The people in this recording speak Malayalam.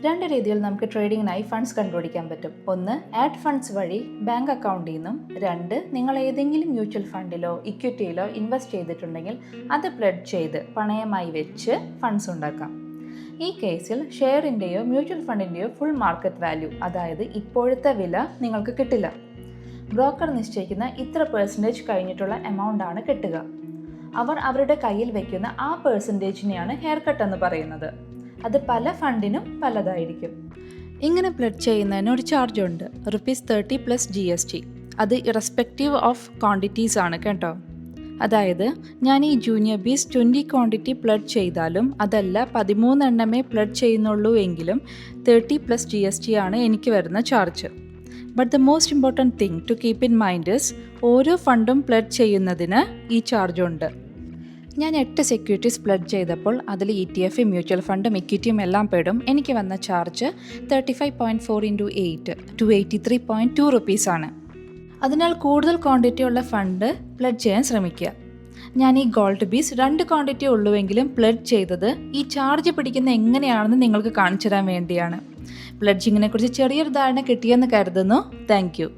രണ്ട് രീതിയിൽ നമുക്ക് ട്രേഡിങ്ങിനായി ഫണ്ട്സ് കണ്ടുപിടിക്കാൻ പറ്റും. ഒന്ന്, ആഡ് ഫണ്ട്സ് വഴി ബാങ്ക് അക്കൗണ്ടിൽ നിന്നും. രണ്ട്, നിങ്ങൾ ഏതെങ്കിലും മ്യൂച്വൽ ഫണ്ടിലോ ഇക്വിറ്റിയിലോ ഇൻവെസ്റ്റ് ചെയ്തിട്ടുണ്ടെങ്കിൽ അത് പ്ലെഡ്ജ് ചെയ്ത് പണയമായി വെച്ച് ഫണ്ട്സ് ഉണ്ടാക്കാം. ഈ കേസിൽ ഷെയറിൻ്റെയോ മ്യൂച്വൽ ഫണ്ടിൻ്റെയോ ഫുൾ മാർക്കറ്റ് വാല്യൂ, അതായത് ഇപ്പോഴത്തെ വില നിങ്ങൾക്ക് കിട്ടില്ല. ബ്രോക്കർ നിശ്ചയിക്കുന്ന ഇത്ര പെർസെൻറ്റേജ് കഴിഞ്ഞിട്ടുള്ള എമൗണ്ട് ആണ് കിട്ടുക. അവർ അവരുടെ കയ്യിൽ വയ്ക്കുന്ന ആ പെർസെൻറ്റേജിനെയാണ് ഹെയർ കട്ട് എന്ന് പറയുന്നത്. അത് പല ഫണ്ടിനും പലതായിരിക്കും. ഇങ്ങനെ പ്ലെഡ്ജ് ചെയ്യുന്നതിന് ഒരു ചാർജ് ഉണ്ട്, ₹30 + GST. അത് ഇറസ്പെക്റ്റീവ് ഓഫ് ക്വാണ്ടിറ്റീസ് ആണ് കേട്ടോ. അതായത് ഞാൻ ഈ ജൂനിയർ ബീസ് 20 ക്വാണ്ടിറ്റി പ്ലെഡ്ജ് ചെയ്താലും അതല്ല 13 എണ്ണമേ പ്ലെഡ്ജ് ചെയ്യുന്നുള്ളൂ എങ്കിലും 30 + GST ആണ് എനിക്ക് വരുന്ന charge. But the most important thing to keep in mind is ഓരോ ഫണ്ടും പ്ലെഡ്ജ് ചെയ്യുന്നതിന് ഈ ചാർജ് ഉണ്ട്. ഞാൻ 8 സെക്യൂരിറ്റീസ് പ്ലെഡ്ജ് ചെയ്തപ്പോൾ അതിൽ ETF, മ്യൂച്വൽ ഫണ്ടും ഇക്വിറ്റിയും എല്ലാം പെടും. എനിക്ക് വന്ന ചാർജ് 35.4 × 8 283.2 rupees ആണ്. അതിനാൽ കൂടുതൽ ക്വാണ്ടിറ്റി ഉള്ള ഫണ്ട് പ്ലെഡ്ജ് ചെയ്യാൻ ശ്രമിക്കുക. ഞാൻ ഈ ഗോൾഡ് ബീസ് 2 ക്വാണ്ടിറ്റി ഉള്ളുവെങ്കിലും പ്ലെഡ്ജ് ചെയ്തത് ഈ ചാർജ് പിടിക്കുന്ന എങ്ങനെയാണെന്ന് നിങ്ങൾക്ക് കാണിച്ചു തരാൻ വേണ്ടിയാണ്. പ്ലെഡ്ജിങ്ങിനെ കുറിച്ച് ചെറിയൊരു ധാരണ കിട്ടിയെന്ന് കരുതുന്നു. Thank you.